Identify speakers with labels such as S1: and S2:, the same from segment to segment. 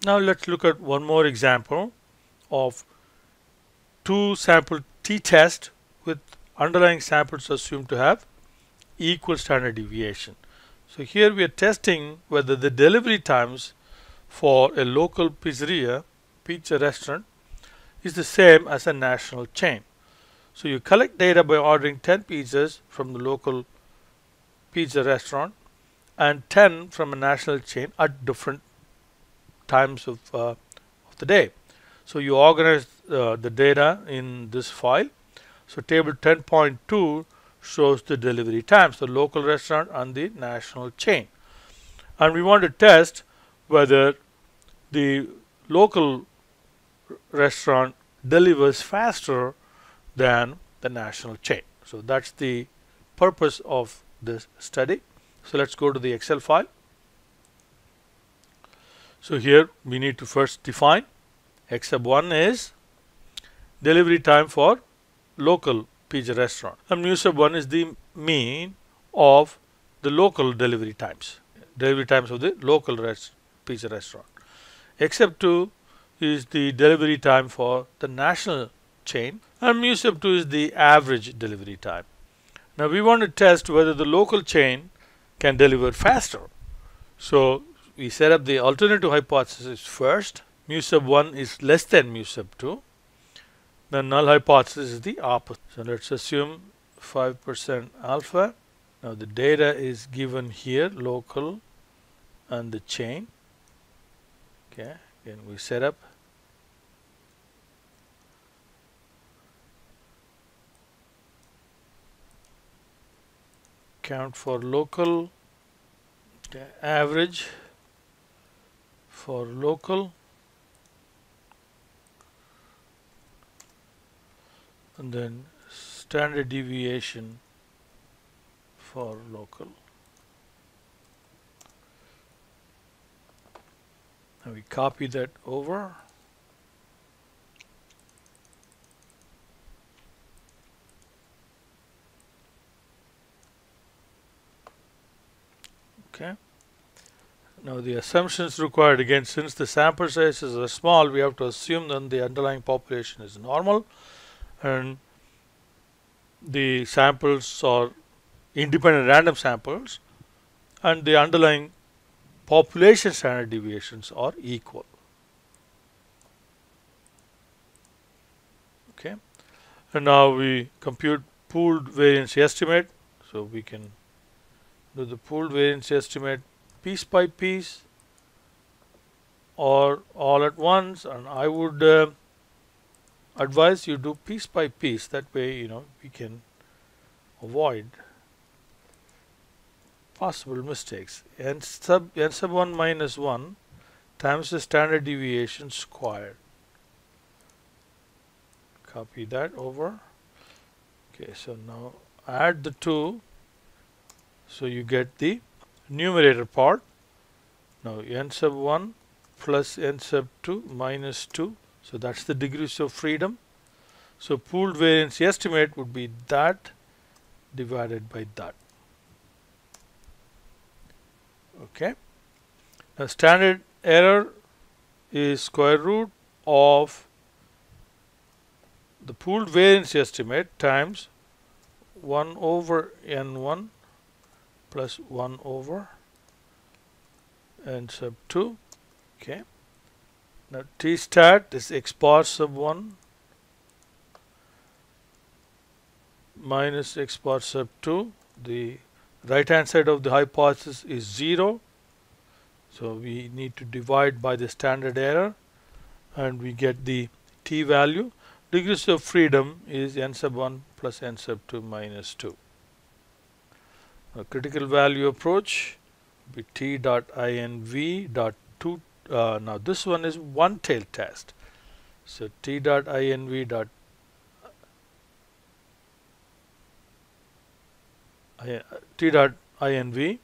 S1: Now let's look at one more example of two sample t-test with underlying samples assumed to have equal standard deviation. So here we are testing whether the delivery times for a local pizza restaurant is the same as a national chain. So you collect data by ordering 10 pizzas from the local pizza restaurant and 10 from a national chain at different times of the day. So you organize the data in this file. So table 10.2 shows the delivery times, the local restaurant and the national chain. And we want to test whether the local restaurant delivers faster than the national chain. So that's the purpose of this study. So let's go to the Excel file. So here we need to first define X sub 1 is delivery time for local pizza restaurant, and mu sub 1 is the mean of the local delivery times of the local pizza restaurant. X sub 2 is the delivery time for the national chain, and mu sub 2 is the average delivery time. Now we want to test whether the local chain can deliver faster. So we set up the alternative hypothesis first. Mu sub 1 is less than mu sub 2. The null hypothesis is the opposite. So let's assume 5% alpha. Now the data is given here, local and the chain. Okay, again we set up. Count for local, okay, average for local, and then standard deviation for local. And we copy that over. Okay. Now the assumptions required, again, since the sample sizes are small, we have to assume that the underlying population is normal and the samples are independent random samples and the underlying population standard deviations are equal. Okay. And now we compute pooled variance estimate. So we can do the pooled variance estimate piece by piece or all at once, and I would advise you do piece by piece. That way, we can avoid possible mistakes. N sub 1 minus 1 times the standard deviation squared. Copy that over. Okay, so now add the two. So you get the numerator part. Now n sub 1 plus n sub 2 minus 2. So that's the degrees of freedom. So pooled variance estimate would be that divided by that. Okay. Now standard error is square root of the pooled variance estimate times 1 over n1 plus 1 over n sub 2. Okay. Now t stat is x bar sub 1 minus x bar sub 2. The right hand side of the hypothesis is 0. So we need to divide by the standard error and we get the t value. Degrees of freedom is n sub 1 plus n sub 2 minus 2. A critical value approach will be t dot inv dot 2. Now this one is one tail test. So t dot inv dot t dot inv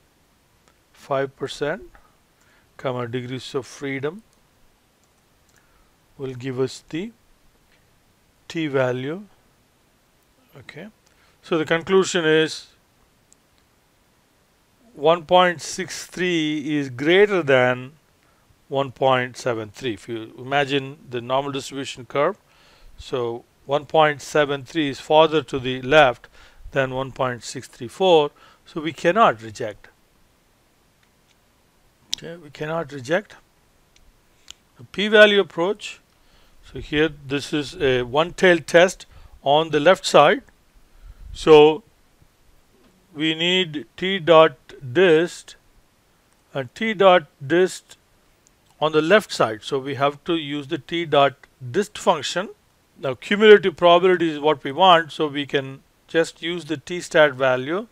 S1: 5% comma degrees of freedom will give us the t value. Okay, so the conclusion is 1.63 is greater than 1.73. If you imagine the normal distribution curve, so 1.73 is farther to the left than 1.634, so we cannot reject. Okay, we cannot reject. The p-value approach. So here this is a one-tailed test on the left side. So we need t dot dist and t dot dist on the left side. So we have to use the t dot dist function. Now cumulative probability is what we want, so we can just use the t stat value,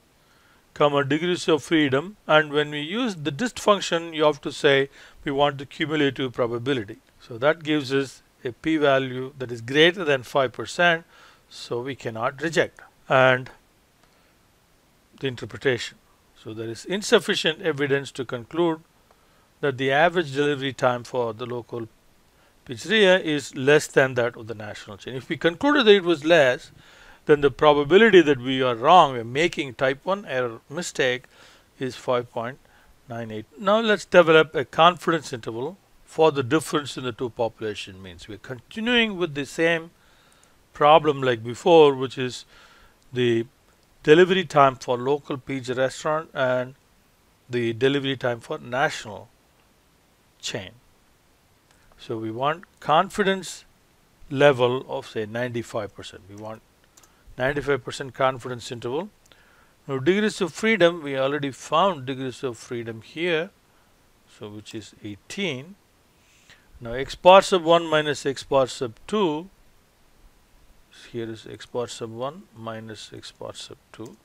S1: comma degrees of freedom, and when we use the dist function you have to say we want the cumulative probability. So that gives us a p-value that is greater than 5%, so we cannot reject. And the interpretation. So there is insufficient evidence to conclude that the average delivery time for the local pizzeria is less than that of the national chain. If we concluded that it was less, then the probability that we are wrong, we are making type 1 error mistake, is 5.98. Now let's develop a confidence interval for the difference in the two population means. We are continuing with the same problem like before, which is the delivery time for local pizza restaurant and the delivery time for national chain. So we want confidence level of say 95%. We want 95% confidence interval. Now degrees of freedom, we already found degrees of freedom here, so which is 18. Now x bar sub 1 minus x bar sub 2, here is x bar sub 1 minus x bar sub 2.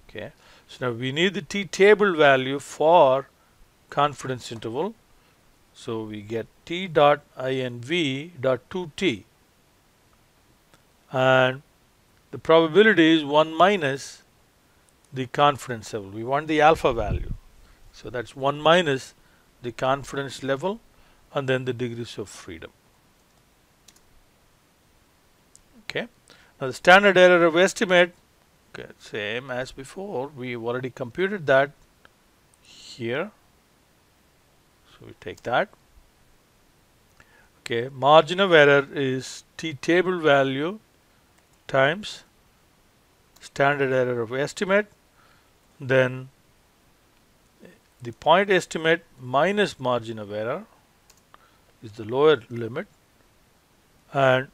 S1: Okay, so now we need the t table value for confidence interval. So we get t dot inv dot 2t, and the probability is 1 minus the confidence level. We want the alpha value, so that's 1 minus the confidence level and then the degrees of freedom. Okay, now the standard error of estimate, okay, same as before, we've already computed that here. So we take that. Okay, margin of error is t table value times standard error of estimate, then the point estimate minus margin of error is the lower limit, and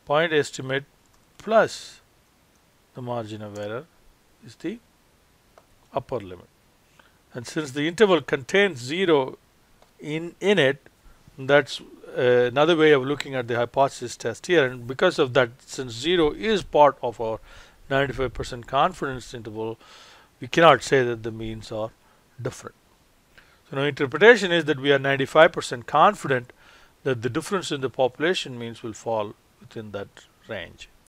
S1: point estimate plus the margin of error is the upper limit. And since the interval contains 0 in it, that's another way of looking at the hypothesis test here. And because of that, since 0 is part of our 95% confidence interval, we cannot say that the means are different. So now interpretation is that we are 95% confident that the difference in the population means will fall within that range.